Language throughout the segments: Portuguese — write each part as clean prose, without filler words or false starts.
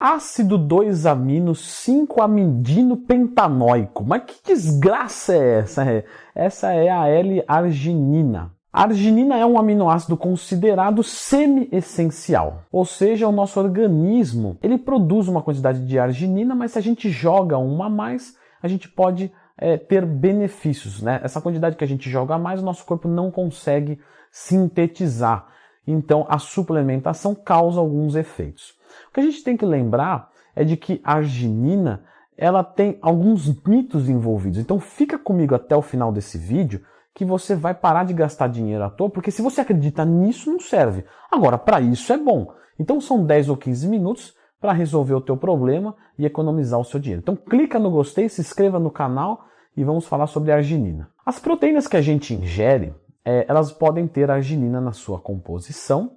Ácido 2-amino 5-amidino-pentanóico. Mas que desgraça é essa? Essa é a L-arginina. A arginina é um aminoácido considerado semi-essencial, ou seja, o nosso organismo ele produz uma quantidade de arginina, mas se a gente joga uma a mais, a gente pode ter benefícios, né? Essa quantidade que a gente joga a mais, o nosso corpo não consegue sintetizar. Então, a suplementação causa alguns efeitos. O que a gente tem que lembrar é de que a arginina ela tem alguns mitos envolvidos. Então, fica comigo até o final desse vídeo que você vai parar de gastar dinheiro à toa, porque se você acredita nisso, não serve. Agora, para isso é bom. Então, são 10 ou 15 minutos para resolver o teu problema e economizar o seu dinheiro. Então, clica no gostei, se inscreva no canal e vamos falar sobre a arginina. As proteínas que a gente ingere, elas podem ter arginina na sua composição,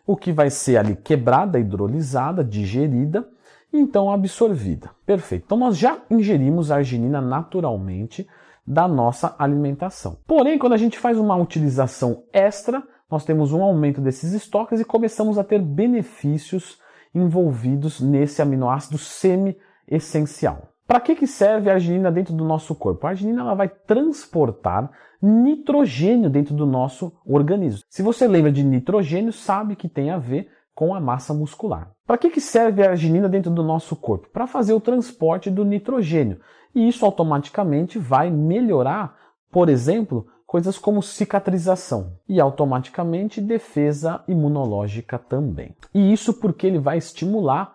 o que vai ser ali quebrada, hidrolisada, digerida e então absorvida. Perfeito. Então, nós já ingerimos arginina naturalmente da nossa alimentação. Porém, quando a gente faz uma utilização extra, nós temos um aumento desses estoques e começamos a ter benefícios envolvidos nesse aminoácido semi-essencial. Para que serve a arginina dentro do nosso corpo? A arginina ela vai transportar nitrogênio dentro do nosso organismo. Se você lembra de nitrogênio, sabe que tem a ver com a massa muscular. Para que serve a arginina dentro do nosso corpo? Para fazer o transporte do nitrogênio. E isso automaticamente vai melhorar, por exemplo, coisas como cicatrização e automaticamente defesa imunológica também. E isso porque ele vai estimular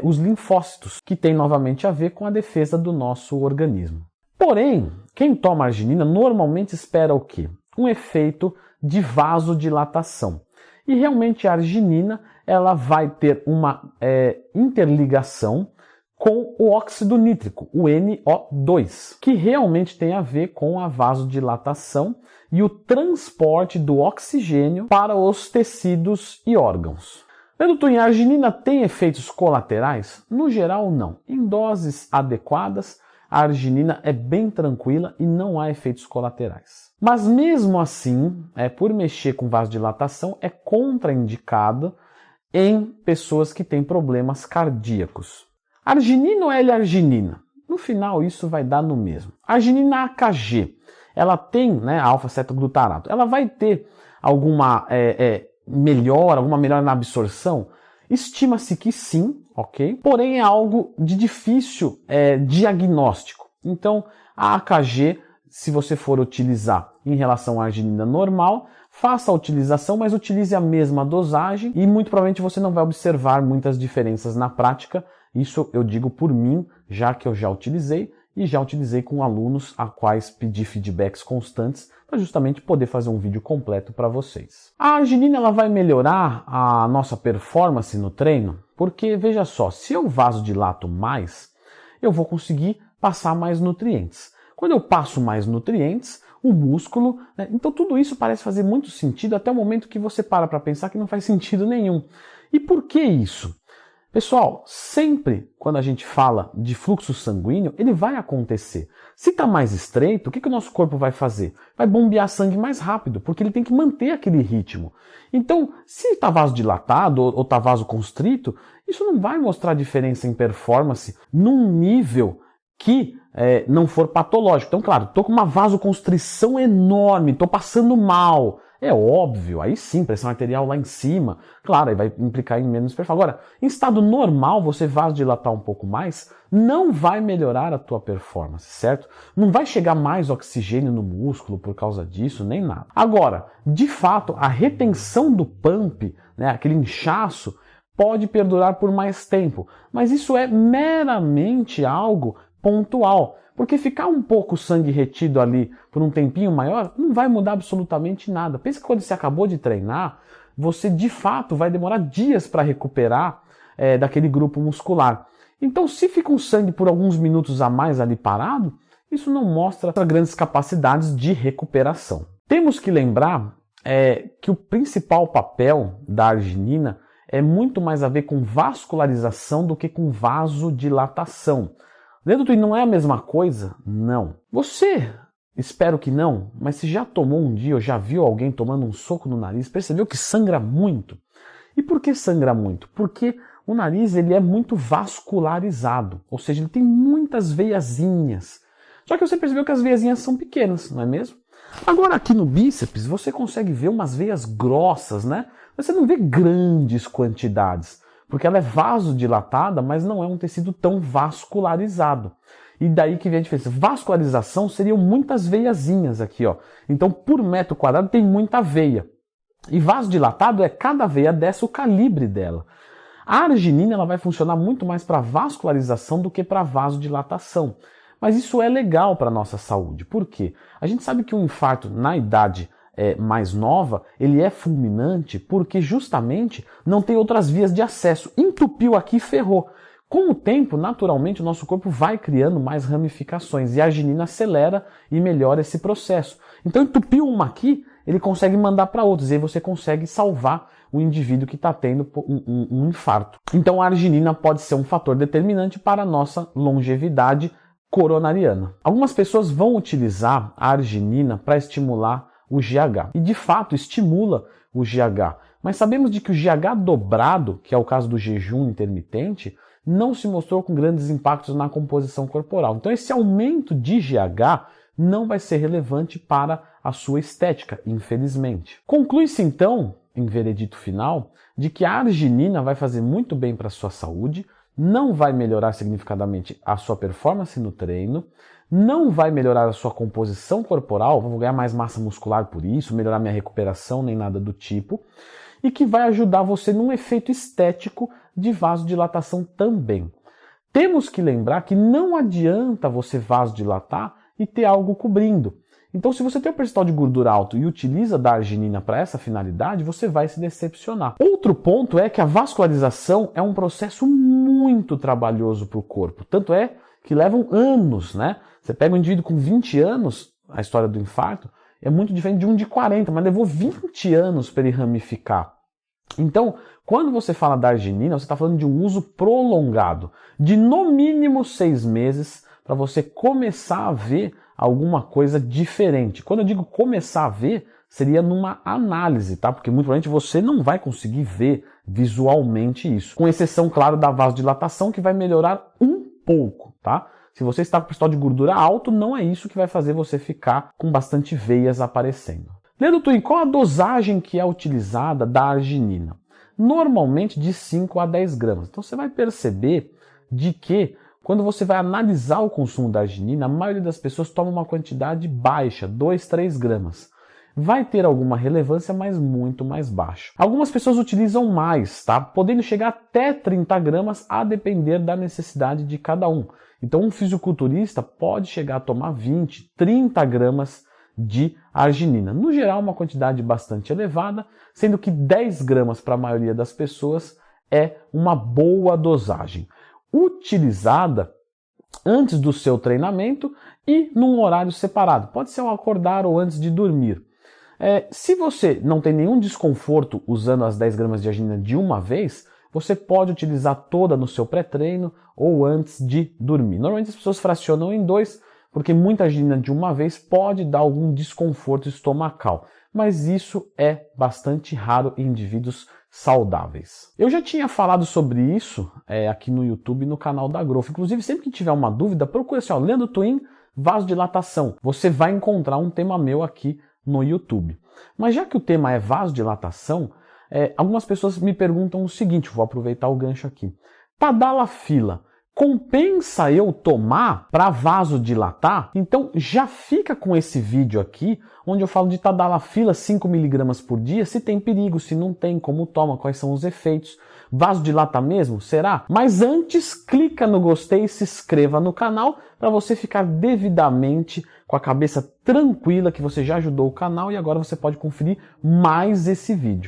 os linfócitos, que tem novamente a ver com a defesa do nosso organismo. Porém, quem toma arginina normalmente espera o quê? Um efeito de vasodilatação. E realmente a arginina ela vai ter uma interligação com o óxido nítrico, o NO2, que realmente tem a ver com a vasodilatação e o transporte do oxigênio para os tecidos e órgãos. Doutor, a arginina tem efeitos colaterais? No geral, não. Em doses adequadas, a arginina é bem tranquila e não há efeitos colaterais. Mas mesmo assim, por mexer com vasodilatação, é contraindicado em pessoas que têm problemas cardíacos. Arginina ou L-arginina? No final, isso vai dar no mesmo. A arginina AKG, ela tem alfa-cetoglutarato, ela vai ter alguma alguma melhora na absorção? Estima-se que sim, ok? Porém, é algo de difícil diagnóstico. Então, a AKG, se você for utilizar em relação à arginina normal, faça a utilização, mas utilize a mesma dosagem e muito provavelmente você não vai observar muitas diferenças na prática. Isso eu digo por mim, já que eu já utilizei e já utilizei com alunos a quais pedi feedbacks constantes para justamente poder fazer um vídeo completo para vocês. A arginina ela vai melhorar a nossa performance no treino, porque veja só, se eu vasodilato mais, eu vou conseguir passar mais nutrientes. Quando eu passo mais nutrientes, o músculo, então tudo isso parece fazer muito sentido até o momento que você para pensar que não faz sentido nenhum. E por que isso? Pessoal, sempre quando a gente fala de fluxo sanguíneo, ele vai acontecer. Se está mais estreito, o que o nosso corpo vai fazer? Vai bombear sangue mais rápido, porque ele tem que manter aquele ritmo. Então, se está vasodilatado ou está vasoconstrito, isso não vai mostrar diferença em performance num nível que não for patológico. Então, claro, estou com uma vasoconstrição enorme, estou passando mal. É óbvio, aí sim, pressão arterial lá em cima. Claro, aí vai implicar em menos performance. Agora, em estado normal, você vasodilatar um pouco mais, não vai melhorar a tua performance, certo? Não vai chegar mais oxigênio no músculo por causa disso, nem nada. Agora, de fato, a retenção do pump, aquele inchaço, pode perdurar por mais tempo. Mas isso é meramente algo pontual. Porque ficar um pouco sangue retido ali por um tempinho maior não vai mudar absolutamente nada. Pensa que quando você acabou de treinar, você de fato vai demorar dias para recuperar daquele grupo muscular. Então, se fica um sangue por alguns minutos a mais ali parado, isso não mostra grandes capacidades de recuperação. Temos que lembrar que o principal papel da arginina é muito mais a ver com vascularização do que com vasodilatação. Leandro, não é a mesma coisa? Não. Você, espero que não, mas se já tomou um dia ou já viu alguém tomando um soco no nariz, percebeu que sangra muito? E por que sangra muito? Porque o nariz ele é muito vascularizado, ou seja, ele tem muitas veiazinhas. Só que você percebeu que as veiazinhas são pequenas, não é mesmo? Agora aqui no bíceps você consegue ver umas veias grossas, né? Você não vê grandes quantidades, porque ela é vasodilatada, mas não é um tecido tão vascularizado. E daí que vem a diferença. Vascularização seriam muitas veiazinhas aqui, ó. Então, por metro quadrado tem muita veia. E vasodilatado é cada veia desce o calibre dela. A arginina ela vai funcionar muito mais para vascularização do que para vasodilatação. Mas isso é legal para a nossa saúde. Por quê? A gente sabe que um infarto na idade mais nova, ele é fulminante porque justamente não tem outras vias de acesso. Entupiu aqui e ferrou. Com o tempo, naturalmente, o nosso corpo vai criando mais ramificações e a arginina acelera e melhora esse processo. Então, entupiu uma aqui, ele consegue mandar para outras e aí você consegue salvar o indivíduo que está tendo um infarto. Então, a arginina pode ser um fator determinante para a nossa longevidade coronariana. Algumas pessoas vão utilizar a arginina para estimular o GH. E de fato estimula o GH. Mas sabemos de que o GH dobrado, que é o caso do jejum intermitente, não se mostrou com grandes impactos na composição corporal. Então esse aumento de GH não vai ser relevante para a sua estética, infelizmente. Conclui-se então, em veredito final, de que a arginina vai fazer muito bem para a sua saúde, não vai melhorar significativamente a sua performance no treino, não vai melhorar a sua composição corporal, vou ganhar mais massa muscular por isso, melhorar minha recuperação, nem nada do tipo, e que vai ajudar você num efeito estético de vasodilatação também. Temos que lembrar que não adianta você vasodilatar e ter algo cobrindo. Então, se você tem um percentual de gordura alto e utiliza da arginina para essa finalidade, você vai se decepcionar. Outro ponto é que a vascularização é um processo muito trabalhoso para o corpo. Tanto é que levam anos, né? Você pega um indivíduo com 20 anos, a história do infarto, é muito diferente de um de 40, mas levou 20 anos para ele ramificar. Então, quando você fala da arginina, você está falando de um uso prolongado, de no mínimo 6 meses, para você começar a ver alguma coisa diferente. Quando eu digo começar a ver, seria numa análise, tá? Porque muito provavelmente você não vai conseguir ver visualmente isso. Com exceção, claro, da vasodilatação, que vai melhorar um pouco, tá? Se você está com percentual de gordura alto, não é isso que vai fazer você ficar com bastante veias aparecendo. Leandro Twin, qual a dosagem que é utilizada da arginina? Normalmente de 5 a 10 gramas. Então você vai perceber de que quando você vai analisar o consumo da arginina, a maioria das pessoas toma uma quantidade baixa, 2, 3 gramas. Vai ter alguma relevância, mas muito mais baixo. Algumas pessoas utilizam mais, tá? Podendo chegar até 30 gramas, a depender da necessidade de cada um. Então um fisiculturista pode chegar a tomar 20, 30 gramas de arginina. No geral, uma quantidade bastante elevada, sendo que 10 gramas para a maioria das pessoas é uma boa dosagem. Utilizada antes do seu treinamento e num horário separado. Pode ser ao acordar ou antes de dormir. Se você não tem nenhum desconforto usando as 10 gramas de arginina de uma vez, você pode utilizar toda no seu pré-treino ou antes de dormir. Normalmente as pessoas fracionam em 2, porque muita arginina de uma vez pode dar algum desconforto estomacal. Mas isso é bastante raro em indivíduos saudáveis. Eu já tinha falado sobre isso aqui no YouTube, no canal da Growth. Inclusive, sempre que tiver uma dúvida, procure assim, Leandro Twin, vasodilatação. Você vai encontrar um tema meu aqui no YouTube. Mas já que o tema é vasodilatação, algumas pessoas me perguntam o seguinte, vou aproveitar o gancho aqui. Tadalafila, compensa eu tomar para vasodilatar? Então já fica com esse vídeo aqui, onde eu falo de tadalafila 5 mg por dia, se tem perigo, se não tem, como toma, quais são os efeitos. Vasodilata mesmo? Será? Mas antes, clica no gostei e se inscreva no canal para você ficar devidamente com a cabeça tranquila que você já ajudou o canal e agora você pode conferir mais esse vídeo.